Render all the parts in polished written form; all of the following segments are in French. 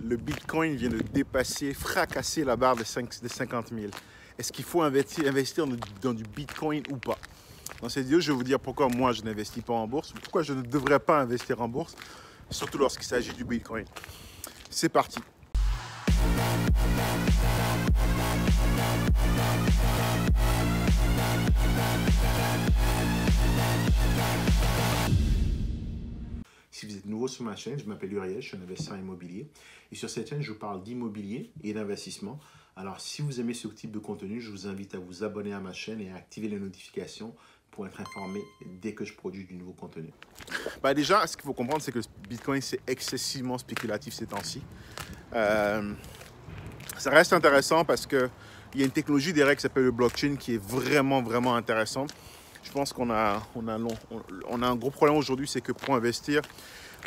le Bitcoin vient de dépasser, fracasser la barre de 50 000. Est-ce qu'il faut investir dans du Bitcoin ou pas? Dans cette vidéo, je vais vous dire pourquoi moi je n'investis pas en bourse, pourquoi je ne devrais pas investir en bourse, surtout lorsqu'il s'agit du Bitcoin. C'est parti. Si vous êtes nouveau sur ma chaîne, je m'appelle Uriel, je suis un investisseur immobilier. Et sur cette chaîne, je vous parle d'immobilier et d'investissement. Alors, si vous aimez ce type de contenu, je vous invite à vous abonner à ma chaîne et à activer les notifications pour être informé dès que je produis du nouveau contenu. Déjà, ce qu'il faut comprendre, c'est que le Bitcoin, c'est excessivement spéculatif ces temps-ci. Ça reste intéressant parce qu'il y a une technologie derrière qui s'appelle le blockchain qui est vraiment intéressante. Je pense qu'on a un gros problème aujourd'hui, c'est que pour investir,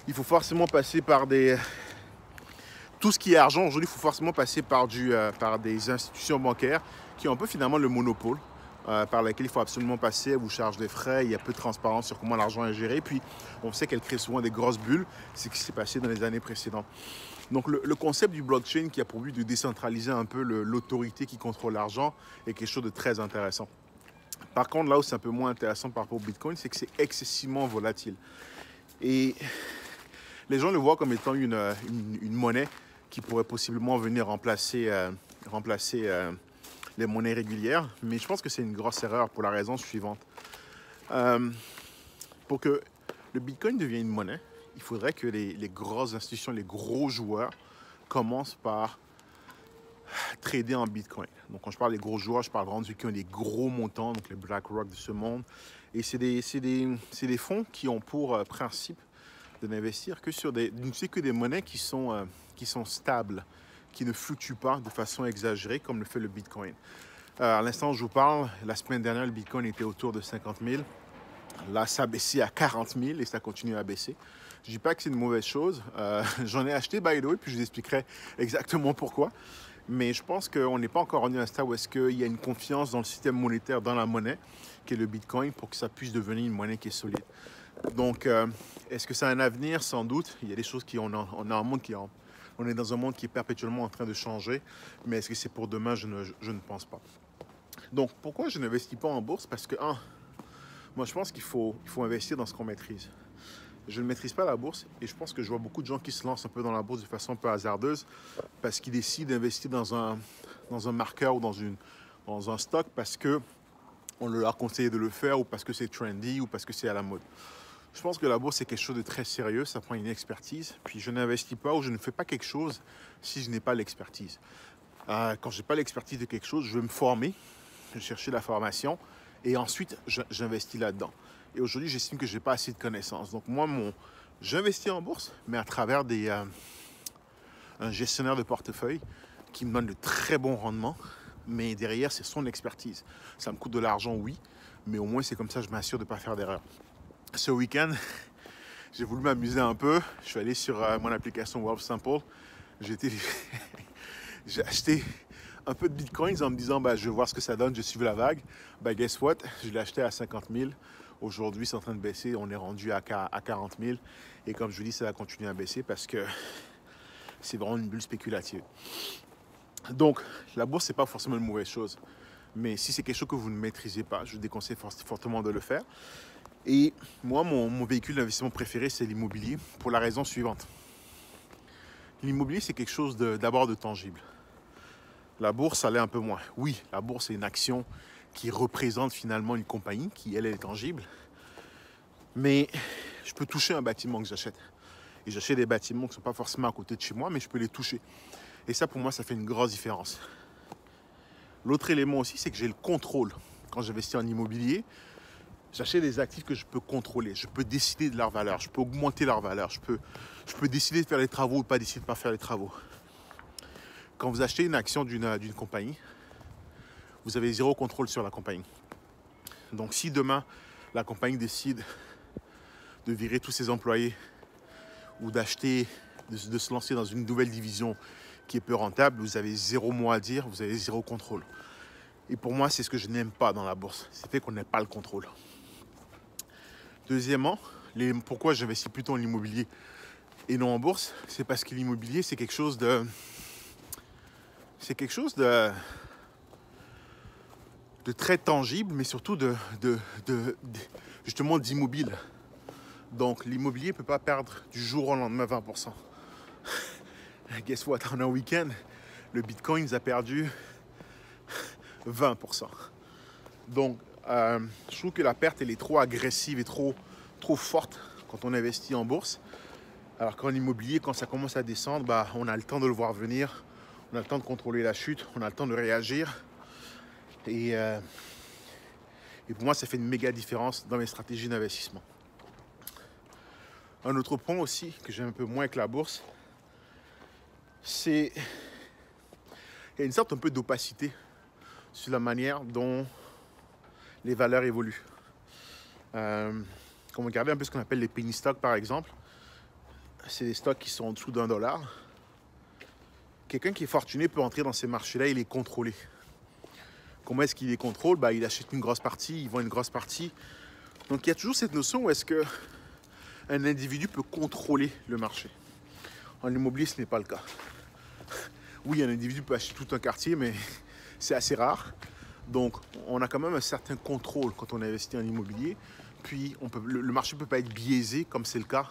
il faut forcément passer par des... Tout ce qui est argent, aujourd'hui, il faut forcément passer par des institutions bancaires qui ont un peu finalement le monopole, par lesquelles il faut absolument passer. Elles vous chargent des frais, il y a peu de transparence sur comment l'argent est géré. Puis, on sait qu'elles créent souvent des grosses bulles. C'est ce qui s'est passé dans les années précédentes. Donc, le concept du blockchain qui a pour but de décentraliser un peu l'autorité qui contrôle l'argent est quelque chose de très intéressant. Par contre, là où c'est un peu moins intéressant par rapport au Bitcoin, c'est que c'est excessivement volatile. Et les gens le voient comme étant une monnaie qui pourrait possiblement venir remplacer les monnaies régulières. Mais je pense que c'est une grosse erreur pour la raison suivante. Pour que le Bitcoin devienne une monnaie, il faudrait que les grosses institutions, les gros joueurs commencent par trader en Bitcoin. Donc, quand je parle des gros joueurs, je parle vraiment de ceux qui ont des gros montants, donc les BlackRock de ce monde. Et c'est des fonds qui ont pour principe de n'investir que sur des monnaies qui sont stables, qui ne fluctuent pas de façon exagérée comme le fait le Bitcoin. À l'instant où je vous parle, la semaine dernière, le Bitcoin était autour de 50 000. Là, ça a baissé à 40 000 et ça continue à baisser. Je ne dis pas que c'est une mauvaise chose. J'en ai acheté, by the way, puis je vous expliquerai exactement pourquoi. Mais je pense qu'on n'est pas encore rendu à un stade où est-ce qu'il y a une confiance dans le système monétaire, dans la monnaie, qui est le Bitcoin, pour que ça puisse devenir une monnaie qui est solide. Donc, est-ce que ça a un avenir? Sans doute. Il y a des choses on est dans un monde qui est perpétuellement en train de changer. Mais est-ce que c'est pour demain? Je ne pense pas. Donc, pourquoi je n'investis pas en bourse? Parce que, moi, je pense qu'il faut investir dans ce qu'on maîtrise. Je ne maîtrise pas la bourse et je pense que je vois beaucoup de gens qui se lancent un peu dans la bourse de façon un peu hasardeuse parce qu'ils décident d'investir dans un marqueur ou dans un stock parce qu'on leur a conseillé de le faire ou parce que c'est trendy ou parce que c'est à la mode. Je pense que la bourse, c'est quelque chose de très sérieux, ça prend une expertise. Puis je n'investis pas ou je ne fais pas quelque chose si je n'ai pas l'expertise. Quand je n'ai pas l'expertise de quelque chose, je vais me former, je vais chercher la formation et ensuite j'investis là-dedans. Et aujourd'hui, j'estime que je n'ai pas assez de connaissances. Donc moi, j'investis en bourse, mais à travers un gestionnaire de portefeuille qui me donne de très bons rendements. Mais derrière, c'est son expertise. Ça me coûte de l'argent, oui, mais au moins, c'est comme ça que je m'assure de ne pas faire d'erreur. Ce week-end, j'ai voulu m'amuser un peu. Je suis allé sur mon application Wealthsimple. J'ai acheté un peu de bitcoins en me disant je vais voir ce que ça donne, je suivi la vague. Guess what? Je l'ai acheté à 50 000. Aujourd'hui, c'est en train de baisser. On est rendu à 40 000. Et comme je vous dis, ça va continuer à baisser parce que c'est vraiment une bulle spéculative. Donc, la bourse, c'est pas forcément une mauvaise chose. Mais si c'est quelque chose que vous ne maîtrisez pas, je vous déconseille fortement de le faire. Et moi, mon véhicule d'investissement préféré, c'est l'immobilier pour la raison suivante. L'immobilier, c'est quelque chose d'abord de tangible. La bourse, ça l'est un peu moins. Oui, la bourse, c'est une action qui représente finalement une compagnie qui, elle, est tangible. Mais je peux toucher un bâtiment que j'achète. Et j'achète des bâtiments qui ne sont pas forcément à côté de chez moi, mais je peux les toucher. Et ça, pour moi, ça fait une grosse différence. L'autre élément aussi, c'est que j'ai le contrôle. Quand j'investis en immobilier, j'achète des actifs que je peux contrôler. Je peux décider de leur valeur. Je peux augmenter leur valeur. Je peux décider de faire les travaux ou pas décider de ne pas faire les travaux. Quand vous achetez une action d'une compagnie, vous avez zéro contrôle sur la compagnie. Donc, si demain, la compagnie décide de virer tous ses employés ou de se lancer dans une nouvelle division qui est peu rentable, vous avez zéro mot à dire, vous avez zéro contrôle. Et pour moi, c'est ce que je n'aime pas dans la bourse. C'est le fait qu'on n'ait pas le contrôle. Deuxièmement, pourquoi j'investis plutôt en immobilier? et non en bourse, c'est parce que l'immobilier, c'est quelque chose de très tangible, mais surtout justement d'immobile. Donc l'immobilier ne peut pas perdre du jour au lendemain 20%. Guess what? En un week-end, le Bitcoin a perdu 20%. Donc je trouve que la perte elle est trop agressive et trop forte quand on investit en bourse. Alors qu'en immobilier, quand ça commence à descendre, bah, on a le temps de le voir venir, on a le temps de contrôler la chute, on a le temps de réagir. Et pour moi, ça fait une méga différence dans mes stratégies d'investissement. Un autre point aussi que j'aime un peu moins avec la bourse, c'est qu'il y a une sorte un peu d'opacité sur la manière dont les valeurs évoluent. Quand on regarde un peu ce qu'on appelle les penny stocks, par exemple, c'est des stocks qui sont en dessous d'$1. Quelqu'un qui est fortuné peut entrer dans ces marchés-là et les contrôler. Comment est-ce qu'il les contrôle? Bah, il achète une grosse partie, il vend une grosse partie. Donc il y a toujours cette notion où est-ce qu'un individu peut contrôler le marché. En immobilier, ce n'est pas le cas. Oui, un individu peut acheter tout un quartier, mais c'est assez rare. Donc on a quand même un certain contrôle quand on investit en immobilier. Puis le marché ne peut pas être biaisé, comme c'est le cas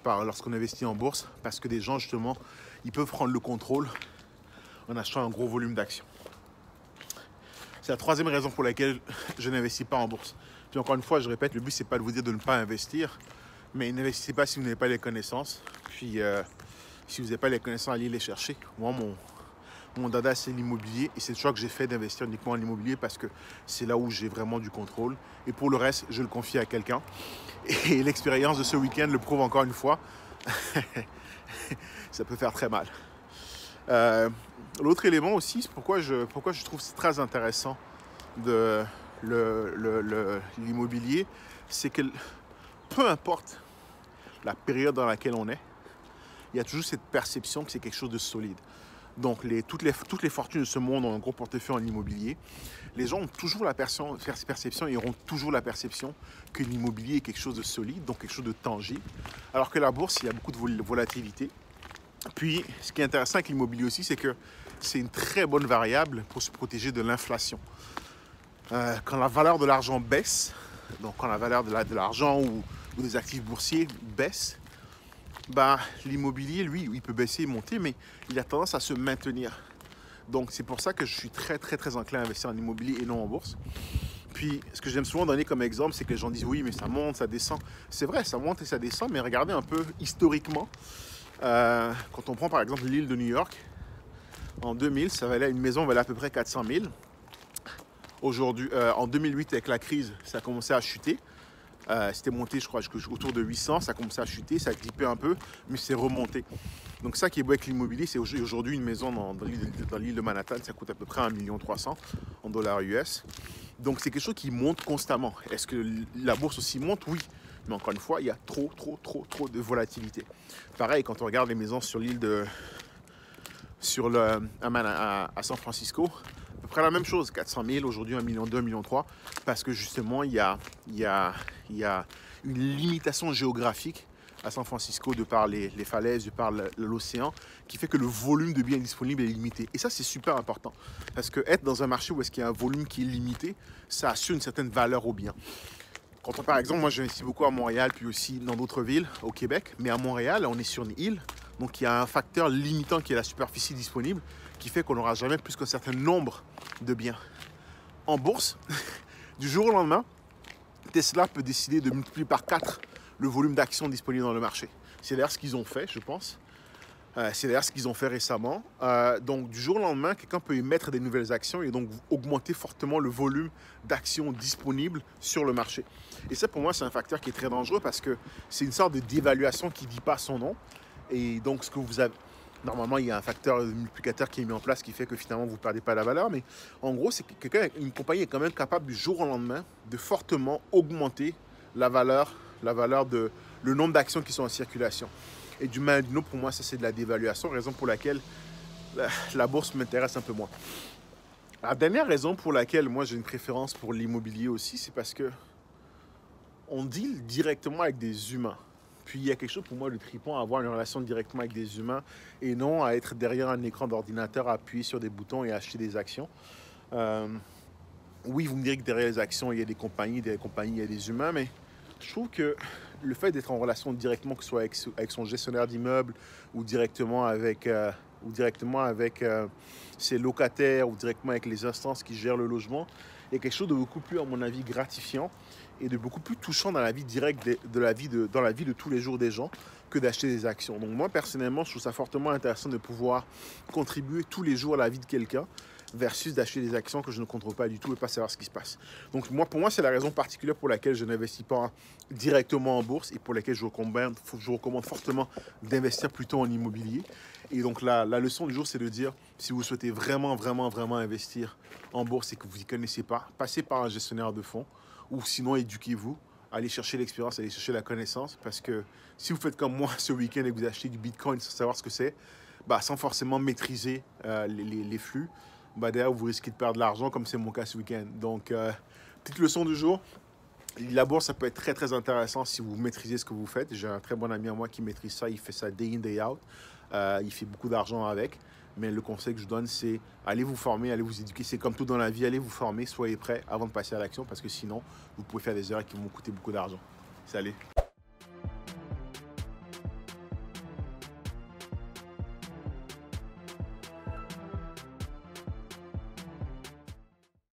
lorsqu'on investit en bourse, parce que des gens, justement, ils peuvent prendre le contrôle en achetant un gros volume d'actions. C'est la troisième raison pour laquelle je n'investis pas en bourse. Puis encore une fois, je répète, le but, c'est pas de vous dire de ne pas investir, mais n'investissez pas si vous n'avez pas les connaissances. Puis, si vous n'avez pas les connaissances, allez les chercher. Moi, mon dada, c'est l'immobilier, et c'est le choix que j'ai fait d'investir uniquement en immobilier parce que c'est là où j'ai vraiment du contrôle. Et pour le reste, je le confie à quelqu'un. Et l'expérience de ce week-end le prouve encore une fois. Ça peut faire très mal. L'autre élément aussi, c'est pourquoi je trouve c'est très intéressant de l'immobilier, c'est que peu importe la période dans laquelle on est, il y a toujours cette perception que c'est quelque chose de solide. Donc toutes les fortunes de ce monde ont un gros portefeuille en immobilier. Les gens ont toujours la perception et auront toujours la perception que l'immobilier est quelque chose de solide, donc quelque chose de tangible. Alors que la bourse, il y a beaucoup de volatilité. Puis, ce qui est intéressant avec l'immobilier aussi, c'est que c'est une très bonne variable pour se protéger de l'inflation. Quand la valeur de l'argent baisse, donc quand la valeur de l'argent ou des actifs boursiers baisse, bah, l'immobilier, lui, il peut baisser et monter, mais il a tendance à se maintenir. Donc, c'est pour ça que je suis très enclin à investir en immobilier et non en bourse. Puis, ce que j'aime souvent donner comme exemple, c'est que les gens disent « Oui, mais ça monte, ça descend. » C'est vrai, ça monte et ça descend, mais regardez un peu historiquement. Quand on prend par exemple l'île de New York, en 2000, une maison valait à peu près 400 000. Aujourd'hui, en 2008, avec la crise, ça a commencé à chuter. C'était monté, je crois, autour de 800. Ça a commencé à chuter, ça a dippé un peu, mais c'est remonté. Donc ça qui est beau avec l'immobilier, c'est aujourd'hui une maison dans l'île de Manhattan, ça coûte à peu près 1,3 million en dollars US. Donc c'est quelque chose qui monte constamment. Est-ce que la bourse aussi monte? Oui. Mais encore une fois, il y a trop de volatilité. Pareil, quand on regarde les maisons sur l'île à San Francisco, à peu près la même chose, 400 000, aujourd'hui 1,2 million, 1,3 million, parce que justement, il y a une limitation géographique à San Francisco de par les falaises, de par l'océan, qui fait que le volume de biens disponibles est limité. Et ça, c'est super important, parce que être dans un marché où est-ce qu'il y a un volume qui est limité, ça assure une certaine valeur aux biens. Quand par exemple, moi j'investis beaucoup à Montréal, puis aussi dans d'autres villes au Québec, mais à Montréal, on est sur une île, donc il y a un facteur limitant qui est la superficie disponible, qui fait qu'on n'aura jamais plus qu'un certain nombre de biens. En bourse, du jour au lendemain, Tesla peut décider de multiplier par 4 le volume d'actions disponibles dans le marché. C'est d'ailleurs ce qu'ils ont fait, je pense. C'est d'ailleurs ce qu'ils ont fait récemment. Donc, du jour au lendemain, quelqu'un peut émettre des nouvelles actions et donc augmenter fortement le volume d'actions disponibles sur le marché. Et ça, pour moi, c'est un facteur qui est très dangereux parce que c'est une sorte de dévaluation qui ne dit pas son nom. Et donc, ce que vous avez... Normalement, il y a un facteur multiplicateur qui est mis en place qui fait que finalement, vous ne perdez pas la valeur. Mais en gros, c'est que une compagnie est quand même capable du jour au lendemain de fortement augmenter la valeur de le nombre d'actions qui sont en circulation. Et du mal d'une autre, pour moi, ça c'est de la dévaluation, raison pour laquelle la bourse m'intéresse un peu moins. La dernière raison pour laquelle moi j'ai une préférence pour l'immobilier aussi, c'est parce que on deal directement avec des humains. Puis il y a quelque chose pour moi de trippant à avoir une relation directement avec des humains et non à être derrière un écran d'ordinateur, à appuyer sur des boutons et acheter des actions. Euh, oui, vous me direz que derrière les actions, il y a des compagnies, il y a des humains, mais je trouve que le fait d'être en relation directement, que ce soit avec son gestionnaire d'immeuble ou directement avec ses locataires ou directement avec les instances qui gèrent le logement, il y a quelque chose de beaucoup plus, à mon avis, gratifiant et de beaucoup plus touchant dans la vie directe dans la vie de tous les jours des gens que d'acheter des actions. Donc moi, personnellement, je trouve ça fortement intéressant de pouvoir contribuer tous les jours à la vie de quelqu'un versus d'acheter des actions que je ne contrôle pas du tout et pas savoir ce qui se passe. Donc moi, pour moi, c'est la raison particulière pour laquelle je n'investis pas directement en bourse et pour laquelle je recommande fortement d'investir plutôt en immobilier. Et donc la leçon du jour, c'est de dire, si vous souhaitez vraiment investir en bourse et que vous n'y connaissez pas, passez par un gestionnaire de fonds ou sinon éduquez-vous, allez chercher l'expérience, allez chercher la connaissance, parce que si vous faites comme moi ce week-end et que vous achetez du Bitcoin sans savoir ce que c'est, sans forcément maîtriser les flux, derrière vous risquez de perdre de l'argent comme c'est mon cas ce week-end. Donc, petite leçon du jour, la bourse, ça peut être très intéressant si vous maîtrisez ce que vous faites. J'ai un très bon ami à moi qui maîtrise ça, il fait ça day in, day out. Il fait beaucoup d'argent avec. Mais le conseil que je donne, c'est allez vous former, allez vous éduquer. C'est comme tout dans la vie, allez vous former, soyez prêts avant de passer à l'action parce que sinon, vous pouvez faire des erreurs qui vont vous coûter beaucoup d'argent. Salut!